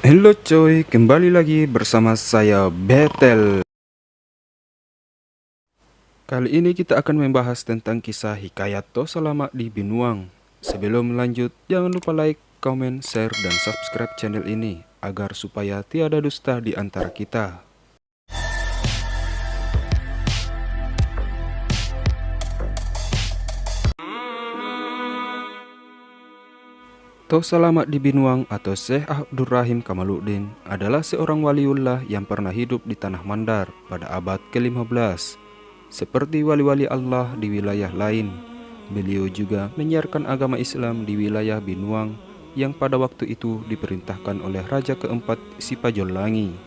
Halo coy, kembali lagi bersama saya Betel. Kali ini kita akan membahas tentang kisah Hikayat Tosa Lama di Binuang. Sebelum lanjut, jangan lupa like, comment, share, dan subscribe channel ini agar supaya tiada dusta di antara kita. Tosa Lama di Binuang atau Syekh Abdurrahim Kamaluddin adalah seorang waliullah yang pernah hidup di Tanah Mandar pada abad ke-15. Seperti wali-wali Allah di wilayah lain, beliau juga menyiarkan agama Islam di wilayah Binuang yang pada waktu itu diperintahkan oleh Raja keempat Sipajollangi.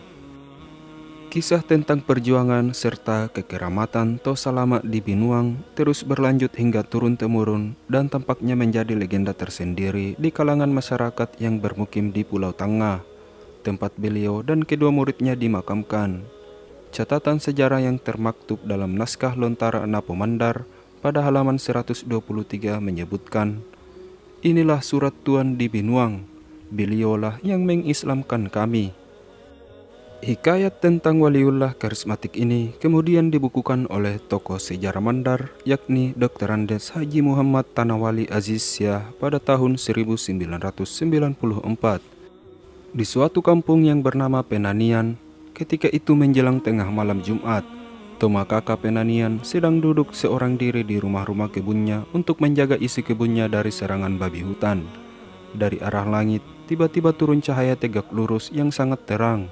Kisah tentang perjuangan serta kekeramatan Tosa Lama di Binuang terus berlanjut hingga turun-temurun dan tampaknya menjadi legenda tersendiri di kalangan masyarakat yang bermukim di Pulau Tangga, tempat beliau dan kedua muridnya dimakamkan. Catatan sejarah yang termaktub dalam naskah Lontara Napo Mandar pada halaman 123 menyebutkan, "Inilah surat Tuan di Binuang, beliaulah yang mengislamkan kami." Hikayat tentang waliullah karismatik ini kemudian dibukukan oleh tokoh sejarah Mandar, yakni Dr. Andes Haji Muhammad Tanawali Aziz Syah pada tahun 1994 di suatu kampung yang bernama Penanian. Ketika itu menjelang tengah malam Jumat, Toma kakak Penanian sedang duduk seorang diri di rumah-rumah kebunnya untuk menjaga isi kebunnya dari serangan babi hutan. Dari arah langit, tiba-tiba turun cahaya tegak lurus yang sangat terang.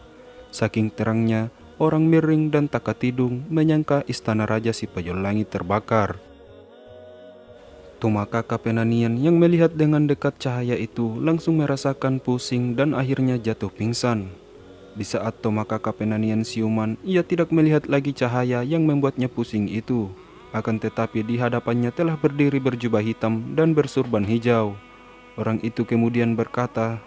Saking terangnya, orang miring dan takatidung menyangka istana Raja Sipajollangi terbakar. Toma kakak Penanian yang melihat dengan dekat cahaya itu langsung merasakan pusing dan akhirnya jatuh pingsan. Di saat Toma kakak Penanian siuman, ia tidak melihat lagi cahaya yang membuatnya pusing itu. Akan tetapi di hadapannya telah berdiri berjubah hitam dan bersurban hijau. Orang itu kemudian berkata,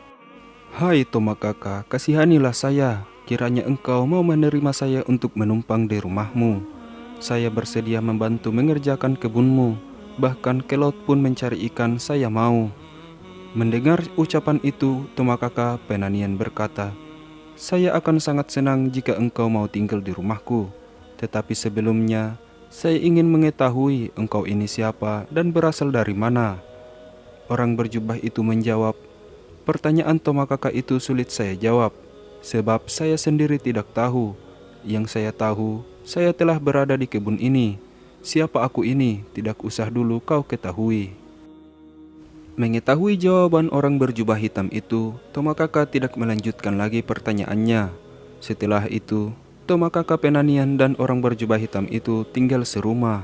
"Hai Toma kakak, kasihanilah saya. Kiranya engkau mau menerima saya untuk menumpang di rumahmu. Saya bersedia membantu mengerjakan kebunmu, bahkan ke laut pun mencari ikan saya mau." Mendengar ucapan itu, Toma kakak Penanian berkata, "Saya akan sangat senang jika engkau mau tinggal di rumahku. Tetapi sebelumnya, saya ingin mengetahui engkau ini siapa dan berasal dari mana." Orang berjubah itu menjawab, "Pertanyaan Toma kakak itu sulit saya jawab, sebab saya sendiri tidak tahu. Yang saya tahu, saya telah berada di kebun ini. Siapa aku ini, tidak usah dulu kau ketahui." Mengetahui jawaban orang berjubah hitam itu, Toma kakak tidak melanjutkan lagi pertanyaannya. Setelah itu, Toma kakak Penanian dan orang berjubah hitam itu tinggal serumah.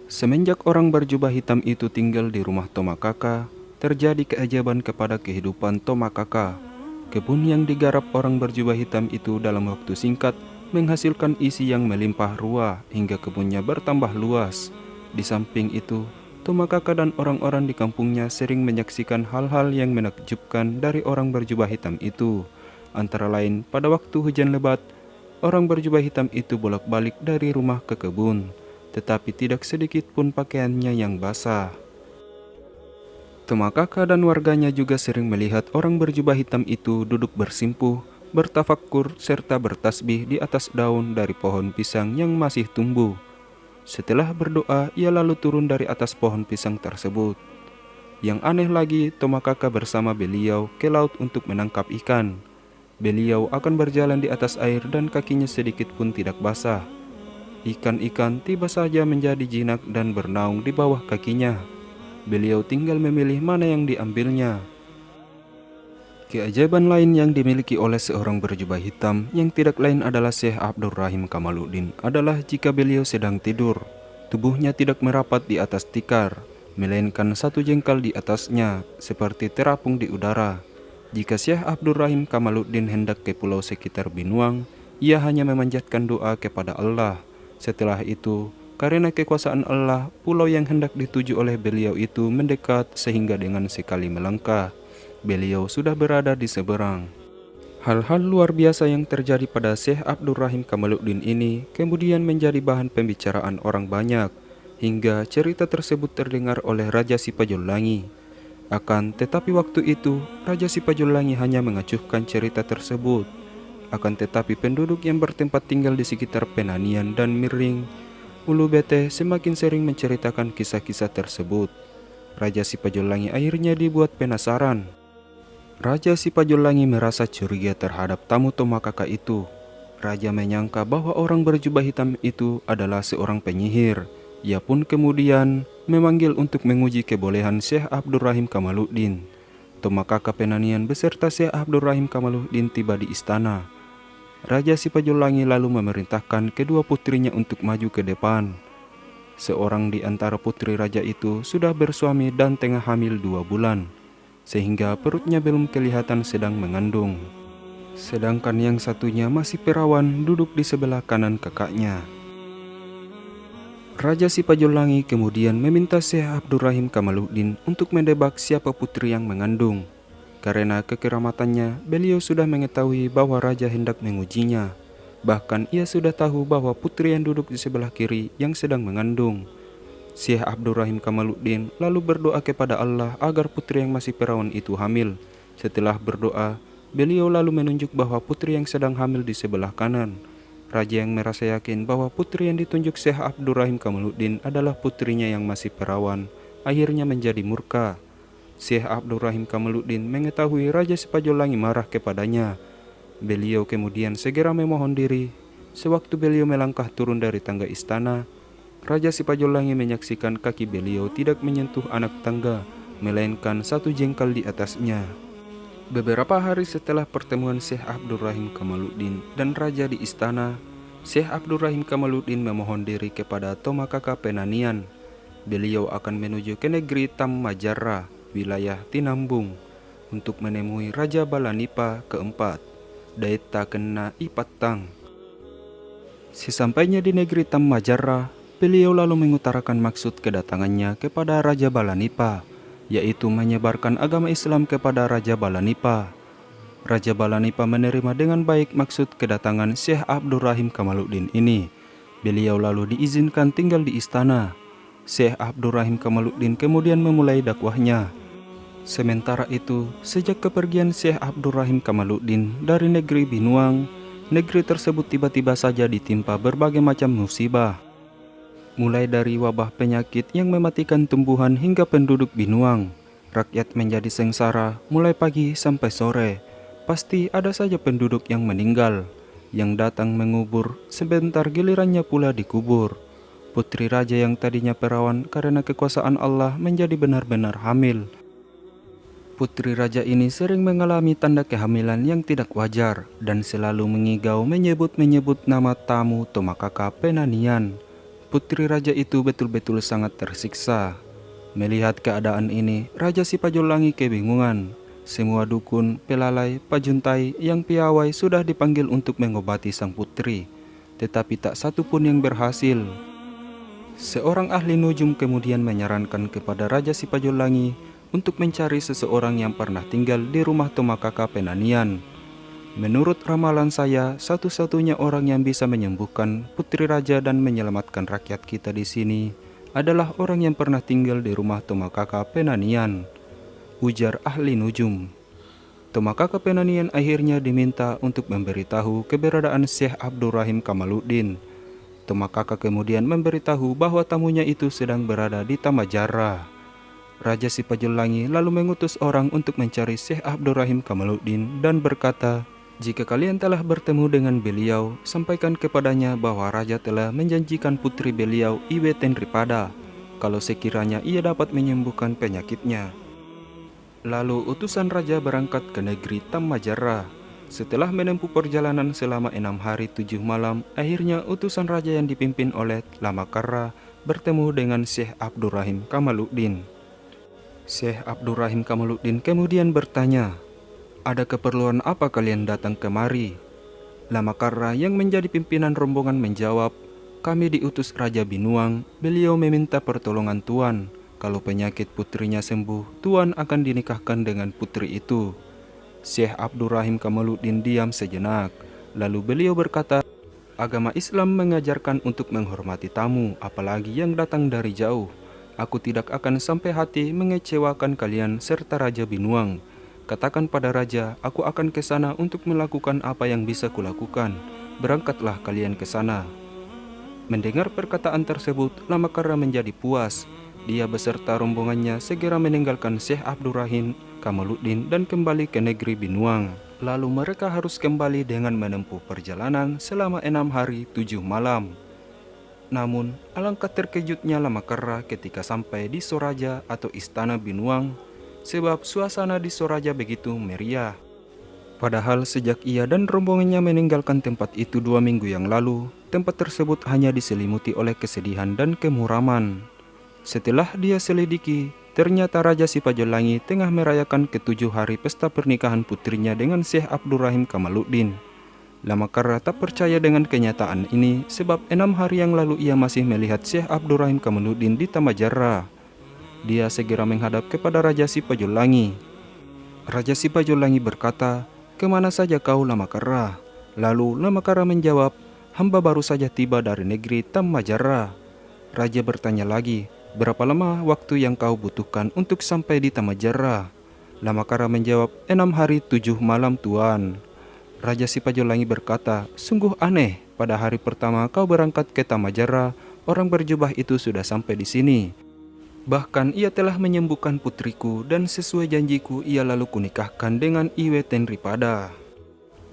Semenjak orang berjubah hitam itu tinggal di rumah Toma kakak, terjadi keajaiban kepada kehidupan Toma kakak. Kebun yang digarap orang berjubah hitam itu dalam waktu singkat menghasilkan isi yang melimpah ruah hingga kebunnya bertambah luas. Di samping itu, Toma kakak dan orang-orang di kampungnya sering menyaksikan hal-hal yang menakjubkan dari orang berjubah hitam itu. Antara lain, pada waktu hujan lebat, orang berjubah hitam itu bolak-balik dari rumah ke kebun, tetapi tidak sedikit pun pakaiannya yang basah. Toma kakak dan warganya juga sering melihat orang berjubah hitam itu duduk bersimpuh, bertafakkur, serta bertasbih di atas daun dari pohon pisang yang masih tumbuh. Setelah berdoa, ia lalu turun dari atas pohon pisang tersebut. Yang aneh lagi, Toma kakak bersama beliau ke laut untuk menangkap ikan. Beliau akan berjalan di atas air dan kakinya sedikit pun tidak basah. Ikan-ikan tiba saja menjadi jinak dan bernaung di bawah kakinya. Beliau tinggal memilih mana yang diambilnya. Keajaiban lain yang dimiliki oleh seorang berjubah hitam yang tidak lain adalah Syekh Abdurrahim Kamaluddin adalah jika beliau sedang tidur, tubuhnya tidak merapat di atas tikar, melainkan satu jengkal di atasnya, seperti terapung di udara. Jika Syekh Abdurrahim Kamaluddin hendak ke pulau sekitar Binuang, ia hanya memanjatkan doa kepada Allah. Setelah itu, karena kekuasaan Allah, pulau yang hendak dituju oleh beliau itu mendekat sehingga dengan sekali melangkah, beliau sudah berada di seberang. Hal-hal luar biasa yang terjadi pada Syekh Abdurrahim Kamaluddin ini kemudian menjadi bahan pembicaraan orang banyak, hingga cerita tersebut terdengar oleh Raja Sipajollangi. Akan tetapi waktu itu, Raja Sipajolangi hanya mengacuhkan cerita tersebut. Akan tetapi penduduk yang bertempat tinggal di sekitar Penanian dan Miring Ulu Bete semakin sering menceritakan kisah-kisah tersebut. Raja Sipajolangi akhirnya dibuat penasaran. Raja Sipajolangi merasa curiga terhadap tamu Tomakaka itu. Raja menyangka bahwa orang berjubah hitam itu adalah seorang penyihir. Ia pun kemudian memanggil untuk menguji kebolehan Syekh Abdurrahim Kamaluddin. Tomakaka Penanian beserta Syekh Abdurrahim Kamaluddin tiba di istana. Raja Sipajolangi lalu memerintahkan kedua putrinya untuk maju ke depan. Seorang di antara putri raja itu sudah bersuami dan tengah hamil 2 bulan, sehingga perutnya belum kelihatan sedang mengandung. Sedangkan yang satunya masih perawan duduk di sebelah kanan kakaknya. Raja Sipajolangi kemudian meminta Syekh Abdurrahim Kamaluddin untuk mendebak siapa putri yang mengandung. Karena kekeramatannya, beliau sudah mengetahui bahwa raja hendak mengujinya. Bahkan ia sudah tahu bahwa putri yang duduk di sebelah kiri yang sedang mengandung. Syekh Abdurrahim Kamaluddin lalu berdoa kepada Allah agar putri yang masih perawan itu hamil. Setelah berdoa, beliau lalu menunjuk bahwa putri yang sedang hamil di sebelah kanan. Raja yang merasa yakin bahwa putri yang ditunjuk Syekh Abdurrahim Kamaluddin adalah putrinya yang masih perawan, akhirnya menjadi murka. Syekh Abdurrahim Kamaluddin mengetahui Raja Sipajolangi marah kepadanya. Beliau kemudian segera memohon diri. Sewaktu beliau melangkah turun dari tangga istana, Raja Sipajolangi menyaksikan kaki beliau tidak menyentuh anak tangga, melainkan 1 jengkal di atasnya. Beberapa hari setelah pertemuan Syekh Abdurrahim Kamaluddin dan Raja di istana, Syekh Abdurrahim Kamaluddin memohon diri kepada Tomakaka Penanian. Beliau akan menuju ke negeri Tammajarra, wilayah Tinambung, untuk menemui Raja Balanipa keempat, Daita Kena Ipatang. Sesampainya di negeri Tammajarra, beliau lalu mengutarakan maksud kedatangannya kepada Raja Balanipa, yaitu menyebarkan agama Islam kepada Raja Balanipa. Raja Balanipa menerima dengan baik maksud kedatangan Syekh Abdurrahim Kamaluddin ini. Beliau lalu diizinkan tinggal di istana. Syekh Abdurrahim Kamaluddin kemudian memulai dakwahnya. Sementara itu, sejak kepergian Syekh Abdurrahim Kamaluddin dari negeri Binuang, negeri tersebut tiba-tiba saja ditimpa berbagai macam musibah. Mulai dari wabah penyakit yang mematikan tumbuhan hingga penduduk Binuang, rakyat menjadi sengsara mulai pagi sampai sore. Pasti ada saja penduduk yang meninggal, yang datang mengubur, sebentar gilirannya pula dikubur. Putri raja yang tadinya perawan karena kekuasaan Allah menjadi benar-benar hamil. Putri raja ini sering mengalami tanda kehamilan yang tidak wajar dan selalu mengigau menyebut-menyebut nama tamu Tomakaka Penanian. Putri raja itu betul-betul sangat tersiksa. Melihat keadaan ini, Raja Sipajolangi kebingungan. Semua dukun, pelalai, pajuntai yang piawai sudah dipanggil untuk mengobati sang putri, tetapi tak satu pun yang berhasil. Seorang ahli nujum kemudian menyarankan kepada Raja Sipajolangi untuk mencari seseorang yang pernah tinggal di rumah Tomakaka Penanian. Menurut ramalan saya, satu-satunya orang yang bisa menyembuhkan putri raja dan menyelamatkan rakyat kita di sini adalah orang yang pernah tinggal di rumah Tomakaka Penanian, ujar ahli nujum. Tomakaka Penanian akhirnya diminta untuk memberitahu keberadaan Syekh Abdurrahim Kamaluddin. Tomakaka kemudian memberitahu bahwa tamunya itu sedang berada di Tammajarra. Raja Sipajolangi lalu mengutus orang untuk mencari Syekh Abdurrahim Kamaluddin dan berkata, "Jika kalian telah bertemu dengan beliau, sampaikan kepadanya bahwa raja telah menjanjikan putri beliau Iwe Tenripada, kalau sekiranya ia dapat menyembuhkan penyakitnya." Lalu utusan raja berangkat ke negeri Tammajarra. Setelah menempuh perjalanan selama 6 hari 7 malam, akhirnya utusan raja yang dipimpin oleh Lamakarra bertemu dengan Syekh Abdurrahim Kamaluddin. Syekh Abdurrahim Kamaluddin kemudian bertanya, "Ada keperluan apa kalian datang kemari?" Lamakarra yang menjadi pimpinan rombongan menjawab, "Kami diutus Raja Binuang. Beliau meminta pertolongan Tuan. Kalau penyakit putrinya sembuh, Tuan akan dinikahkan dengan putri itu." Syekh Abdurrahim Kamaluddin diam sejenak. Lalu beliau berkata, "Agama Islam mengajarkan untuk menghormati tamu, apalagi yang datang dari jauh. Aku tidak akan sampai hati mengecewakan kalian serta Raja Binuang. Katakan pada raja, aku akan ke sana untuk melakukan apa yang bisa kulakukan. Berangkatlah kalian ke sana." Mendengar perkataan tersebut, Lamakara menjadi puas. Dia beserta rombongannya segera meninggalkan Syekh Abdurrahim Kamaluddin dan kembali ke negeri Binuang. Lalu mereka harus kembali dengan menempuh perjalanan selama 6 hari 7 malam. Namun, alangkah terkejutnya Lamakara ketika sampai di Soraja atau Istana Binuang, sebab suasana di Soraja begitu meriah. Padahal sejak ia dan rombongannya meninggalkan tempat itu 2 minggu yang lalu, tempat tersebut hanya diselimuti oleh kesedihan dan kemuraman. Setelah dia selidiki, ternyata Raja Sipajolangi tengah merayakan ke-7 hari pesta pernikahan putrinya dengan Syekh Abdurrahim Kamaluddin. Lamakara tak percaya dengan kenyataan ini sebab 6 hari yang lalu ia masih melihat Syekh Abdurrahim Kamaluddin di Tamajarra. Dia segera menghadap kepada Raja Sipajolangi. Raja Sipajolangi berkata, "Kemana saja kau, Lamakara?" Lalu Lamakara menjawab, "Hamba baru saja tiba dari negeri Tamajarra." Raja bertanya lagi, "Berapa lama waktu yang kau butuhkan untuk sampai di Tamajarra?" Lamakara menjawab, 6 hari 7 malam tuan." Raja Sipajolangi berkata, "Sungguh aneh, pada hari pertama kau berangkat ke Tamajarra, orang berjubah itu sudah sampai di sini. Bahkan ia telah menyembuhkan putriku dan sesuai janjiku ia lalu kunikahkan dengan Iwe Tenripada."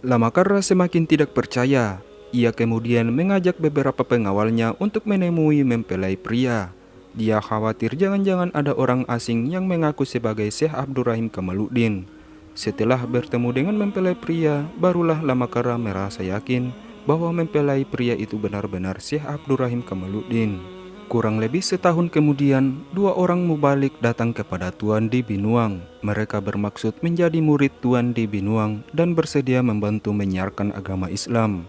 Lamakara semakin tidak percaya. Ia kemudian mengajak beberapa pengawalnya untuk menemui mempelai pria. Dia khawatir jangan-jangan ada orang asing yang mengaku sebagai Syekh Abdurrahim Kamaluddin. Setelah bertemu dengan mempelai pria, barulah Lamakara merasa yakin bahwa mempelai pria itu benar-benar Syekh Abdurrahim Kamaluddin. Kurang lebih setahun kemudian, 2 orang mubalik datang kepada Tuan di Binuang. Mereka bermaksud menjadi murid Tuan di Binuang dan bersedia membantu menyiarkan agama Islam.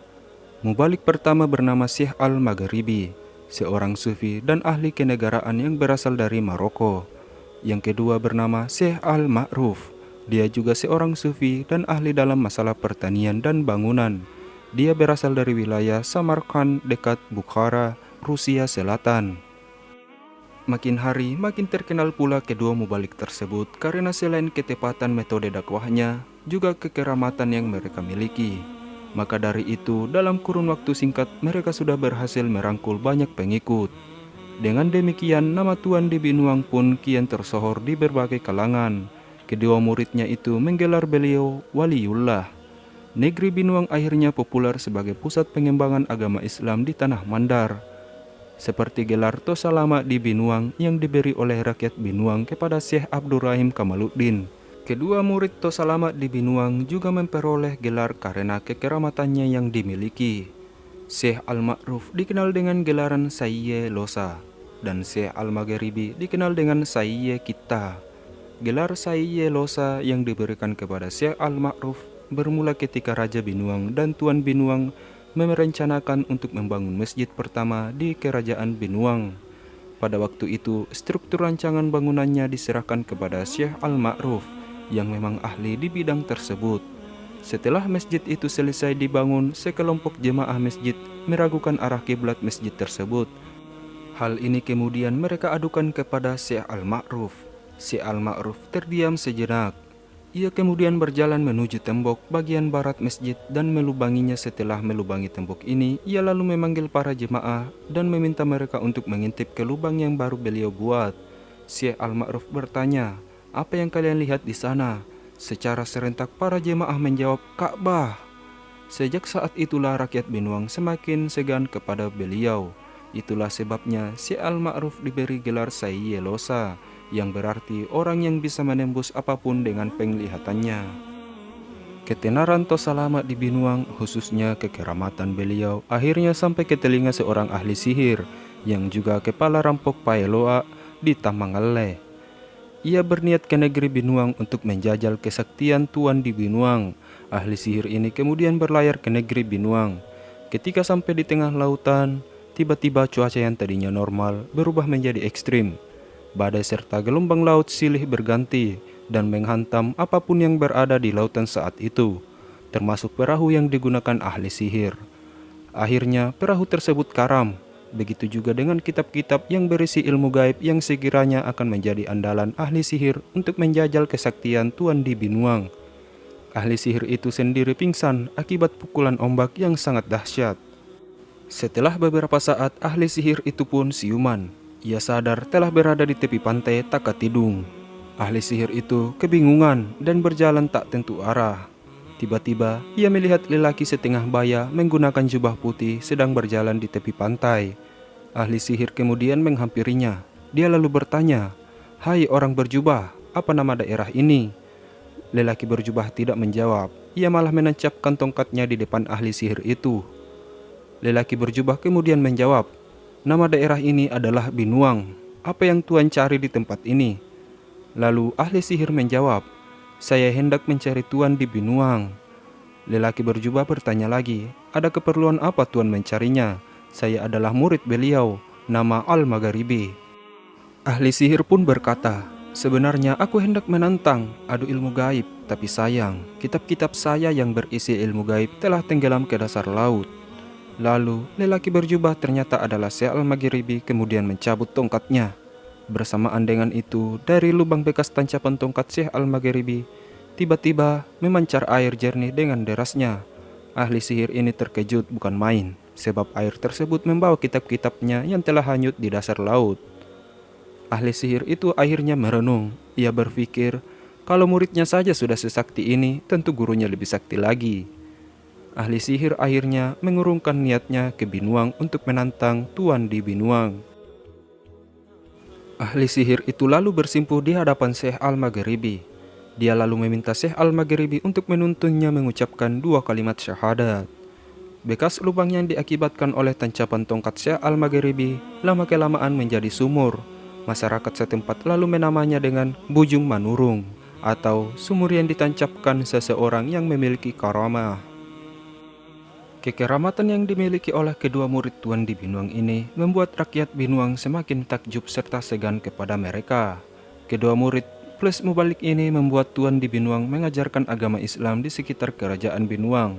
Mubalik pertama bernama Syekh Al-Maghribi, seorang sufi dan ahli kenegaraan yang berasal dari Maroko. Yang kedua bernama Syekh Al-Ma'ruf. Dia juga seorang sufi dan ahli dalam masalah pertanian dan bangunan. Dia berasal dari wilayah Samarkand dekat Bukhara, Rusia Selatan. Makin hari makin terkenal pula kedua mubalik tersebut karena selain ketepatan metode dakwahnya, juga kekeramatan yang mereka miliki. Maka dari itu, dalam kurun waktu singkat mereka sudah berhasil merangkul banyak pengikut. Dengan demikian, nama Tuan di Binuang pun kian tersohor di berbagai kalangan. Kedua muridnya itu menggelar beliau Waliullah. Negeri Binuang akhirnya populer sebagai pusat pengembangan agama Islam di tanah Mandar. Seperti gelar Tosalama di Binuang yang diberi oleh rakyat Binuang kepada Syekh Abdurrahim Kamaluddin. Kedua murid Tosalama di Binuang juga memperoleh gelar karena kekeramatannya yang dimiliki. Syekh Al-Ma'ruf dikenal dengan gelaran Sayye Losa dan Syekh Al-Maghribi dikenal dengan Sayye Kita. Gelar Sayye Losa yang diberikan kepada Syekh Al-Ma'ruf bermula ketika Raja Binuang dan Tuan Binuang merencanakan untuk membangun masjid pertama di Kerajaan Binuang. Pada waktu itu, struktur rancangan bangunannya diserahkan kepada Syekh Al-Ma'ruf yang memang ahli di bidang tersebut. Setelah masjid itu selesai dibangun, sekelompok jemaah masjid meragukan arah kiblat masjid tersebut. Hal ini kemudian mereka adukan kepada Syekh Al-Ma'ruf. Syekh Al-Ma'ruf terdiam sejenak. Ia kemudian berjalan menuju tembok bagian barat masjid dan melubanginya. Setelah melubangi tembok ini, ia lalu memanggil para jemaah dan meminta mereka untuk mengintip ke lubang yang baru beliau buat. Syekh Al-Ma'ruf bertanya, "Apa yang kalian lihat di sana?" Secara serentak para jemaah menjawab, "Ka'bah." Sejak saat itulah rakyat Binuang semakin segan kepada beliau. Itulah sebabnya Syekh Al-Ma'ruf diberi gelar Sayye Losa, yang berarti orang yang bisa menembus apapun dengan penglihatannya. Ketenaran Tosalama di Binuang, khususnya kekeramatan beliau, akhirnya sampai ke telinga seorang ahli sihir yang juga kepala rampok Paeloa di Tamangale. Ia berniat ke negeri Binuang untuk menjajal kesaktian Tuan di Binuang. Ahli sihir ini kemudian berlayar ke negeri Binuang. Ketika sampai di tengah lautan, tiba-tiba cuaca yang tadinya normal berubah menjadi ekstrim. Badai serta gelombang laut silih berganti dan menghantam apapun yang berada di lautan saat itu, termasuk perahu yang digunakan ahli sihir. Akhirnya perahu tersebut karam Begitu juga dengan kitab-kitab yang berisi ilmu gaib yang sekiranya akan menjadi andalan ahli sihir untuk menjajal kesaktian Tuan di Binuang. Ahli sihir itu sendiri pingsan akibat pukulan ombak yang sangat dahsyat. Setelah beberapa saat, ahli sihir itu pun siuman. Ia sadar telah berada di tepi pantai Takatidung. Ahli sihir itu kebingungan dan berjalan tak tentu arah. Tiba-tiba, ia melihat lelaki setengah baya menggunakan jubah putih sedang berjalan di tepi pantai. Ahli sihir kemudian menghampirinya. Dia lalu bertanya, "Hai orang berjubah, apa nama daerah ini?" Lelaki berjubah tidak menjawab. Ia malah menancapkan tongkatnya di depan ahli sihir itu. Lelaki berjubah kemudian menjawab, "Nama daerah ini adalah Binuang. Apa yang Tuan cari di tempat ini?" Lalu ahli sihir menjawab, "Saya hendak mencari Tuan di Binuang." Lelaki berjubah bertanya lagi, "Ada keperluan apa Tuan mencarinya? Saya adalah murid beliau, nama Al-Magharibi." Ahli sihir pun berkata, "Sebenarnya aku hendak menantang adu ilmu gaib, tapi sayang, kitab-kitab saya yang berisi ilmu gaib telah tenggelam ke dasar laut." Lalu, lelaki berjubah ternyata adalah Syekh Al-Maghribi kemudian mencabut tongkatnya. Bersamaan dengan itu, dari lubang bekas tancapan tongkat Syekh Al-Maghribi, tiba-tiba memancar air jernih dengan derasnya. Ahli sihir ini terkejut bukan main, sebab air tersebut membawa kitab-kitabnya yang telah hanyut di dasar laut. Ahli sihir itu akhirnya merenung. Ia berpikir, kalau muridnya saja sudah sesakti ini, tentu gurunya lebih sakti lagi. Ahli sihir akhirnya mengurungkan niatnya ke Binuang untuk menantang Tuan di Binuang. Ahli sihir itu lalu bersimpuh di hadapan Syekh Al-Maghribi. Dia lalu meminta Syekh Al-Maghribi untuk menuntunnya mengucapkan 2 kalimat syahadat. Bekas lubang yang diakibatkan oleh tancapan tongkat Syekh Al-Maghribi lama-kelamaan menjadi sumur. Masyarakat setempat lalu menamanya dengan Bujung Manurung, atau sumur yang ditancapkan seseorang yang memiliki karamah. Kekeramatan yang dimiliki oleh kedua murid Tuan di Binuang ini membuat rakyat Binuang semakin takjub serta segan kepada mereka. Kedua murid plus mubalik ini membuat Tuan di Binuang mengajarkan agama Islam di sekitar kerajaan Binuang.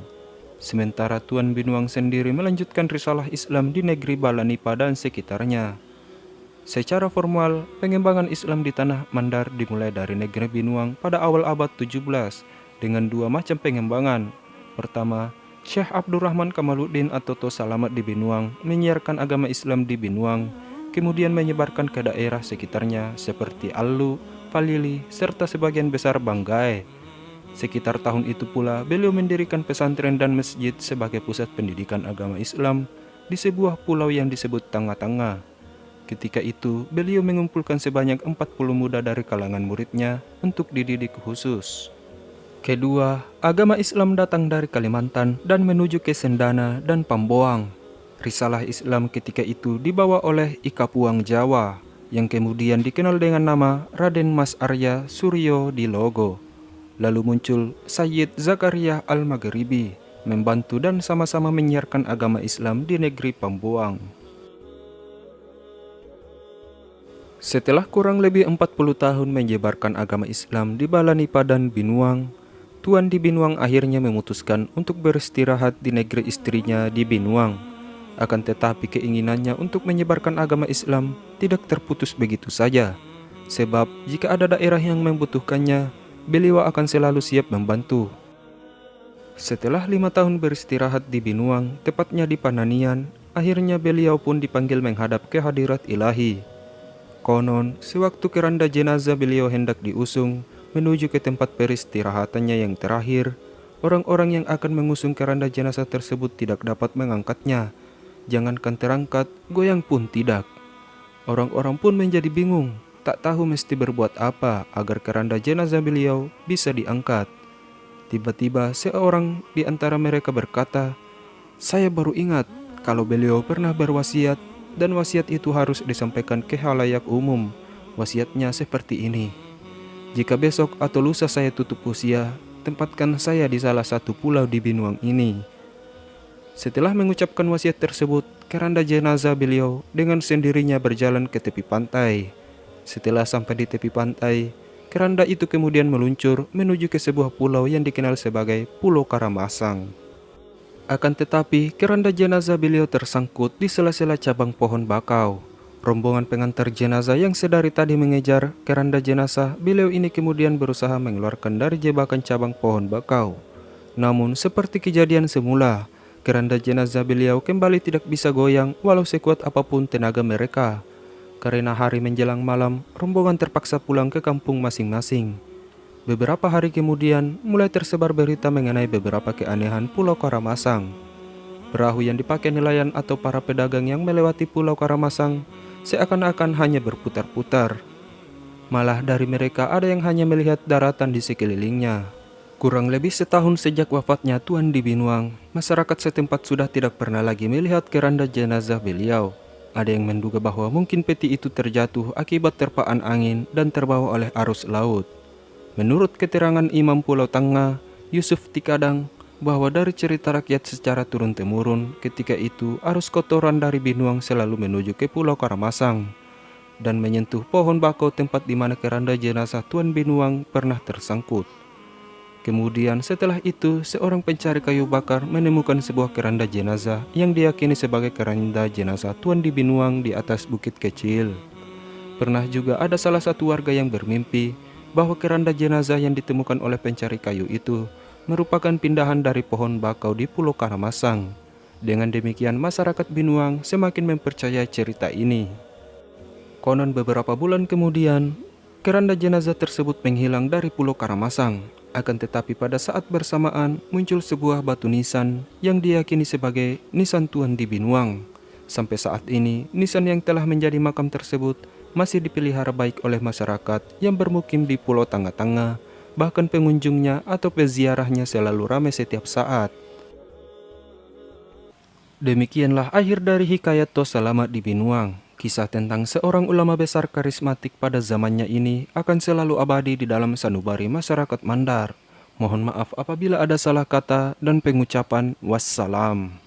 Sementara Tuan Binuang sendiri melanjutkan risalah Islam di negeri Balanipa dan sekitarnya. Secara formal, pengembangan Islam di tanah Mandar dimulai dari negeri Binuang pada awal abad 17 dengan 2 macam pengembangan. Pertama, Syekh Abdurrahman Kamaluddin atau Salamat di Binuang menyiarkan agama Islam di Binuang, kemudian menyebarkan ke daerah sekitarnya seperti Allu, Palili, serta sebagian besar Banggai. Sekitar tahun itu pula beliau mendirikan pesantren dan masjid sebagai pusat pendidikan agama Islam di sebuah pulau yang disebut Tanga-Tanga. Ketika itu beliau mengumpulkan sebanyak 40 muda dari kalangan muridnya untuk dididik khusus. Kedua, agama Islam datang dari Kalimantan dan menuju ke Sendana dan Pamboang. Risalah Islam ketika itu dibawa oleh Ika Puang Jawa, yang kemudian dikenal dengan nama Raden Mas Arya Suryo di Logo. Lalu muncul Sayyid Zakaria Al-Maghribi, membantu dan sama-sama menyiarkan agama Islam di negeri Pamboang. Setelah kurang lebih 40 tahun menyebarkan agama Islam di Balanipa dan Binuang, Tuan di Binuang akhirnya memutuskan untuk beristirahat di negeri istrinya di Binuang. Akan tetapi keinginannya untuk menyebarkan agama Islam tidak terputus begitu saja. Sebab jika ada daerah yang membutuhkannya, beliau akan selalu siap membantu. Setelah 5 tahun beristirahat di Binuang, tepatnya di Pananian, akhirnya beliau pun dipanggil menghadap ke hadirat ilahi. Konon, sewaktu keranda jenazah beliau hendak diusung menuju ke tempat peristirahatannya yang terakhir, orang-orang yang akan mengusung keranda jenazah tersebut tidak dapat mengangkatnya. Jangankan terangkat, goyang pun tidak. Orang-orang pun menjadi bingung, tak tahu mesti berbuat apa agar keranda jenazah beliau bisa diangkat. Tiba-tiba seorang di antara mereka berkata, "Saya baru ingat kalau beliau pernah berwasiat, dan wasiat itu harus disampaikan ke khalayak umum. Wasiatnya seperti ini. Jika besok atau lusa saya tutup usia, tempatkan saya di salah satu pulau di Binuang ini." Setelah mengucapkan wasiat tersebut, keranda jenazah beliau dengan sendirinya berjalan ke tepi pantai. Setelah sampai di tepi pantai, keranda itu kemudian meluncur menuju ke sebuah pulau yang dikenal sebagai Pulau Karamasang. Akan tetapi, keranda jenazah beliau tersangkut di sela-sela cabang pohon bakau. Rombongan pengantar jenazah yang sedari tadi mengejar keranda jenazah beliau ini kemudian berusaha mengeluarkan dari jebakan cabang pohon bakau. Namun, seperti kejadian semula, keranda jenazah beliau kembali tidak bisa goyang walau sekuat apapun tenaga mereka. Karena hari menjelang malam, rombongan terpaksa pulang ke kampung masing-masing. Beberapa hari kemudian, mulai tersebar berita mengenai beberapa keanehan Pulau Karamasang. Perahu yang dipakai nelayan atau para pedagang yang melewati Pulau Karamasang seakan-akan hanya berputar-putar. Malah dari mereka ada yang hanya melihat daratan di sekelilingnya. Kurang lebih setahun sejak wafatnya Tuan Di Binuang, masyarakat setempat sudah tidak pernah lagi melihat keranda jenazah beliau. Ada yang menduga bahwa mungkin peti itu terjatuh akibat terpaan angin dan terbawa oleh arus laut. Menurut keterangan Imam Pulau Tangga, Yusuf Tikadang, bahwa dari cerita rakyat secara turun-temurun, ketika itu arus kotoran dari Binuang selalu menuju ke Pulau Karamasang dan menyentuh pohon bakau tempat di mana keranda jenazah Tuan Binuang pernah tersangkut. Kemudian setelah itu, seorang pencari kayu bakar menemukan sebuah keranda jenazah yang diyakini sebagai keranda jenazah Tuan Di Binuang di atas bukit kecil. Pernah juga ada salah satu warga yang bermimpi bahwa keranda jenazah yang ditemukan oleh pencari kayu itu merupakan pindahan dari pohon bakau di Pulau Karamasang. Dengan demikian, masyarakat Binuang semakin mempercayai cerita ini. Konon beberapa bulan kemudian, keranda jenazah tersebut menghilang dari Pulau Karamasang. Akan tetapi pada saat bersamaan muncul sebuah batu nisan yang diyakini sebagai nisan Tuan Di Binuang. Sampai saat ini, nisan yang telah menjadi makam tersebut masih dipelihara baik oleh masyarakat yang bermukim di Pulau Tangga-Tangga. Bahkan pengunjungnya atau peziarahnya selalu ramai setiap saat. Demikianlah akhir dari hikayat Toh Selamat di Binuang. Kisah tentang seorang ulama besar karismatik pada zamannya ini akan selalu abadi di dalam sanubari masyarakat Mandar. Mohon maaf apabila ada salah kata dan pengucapan. Wassalam.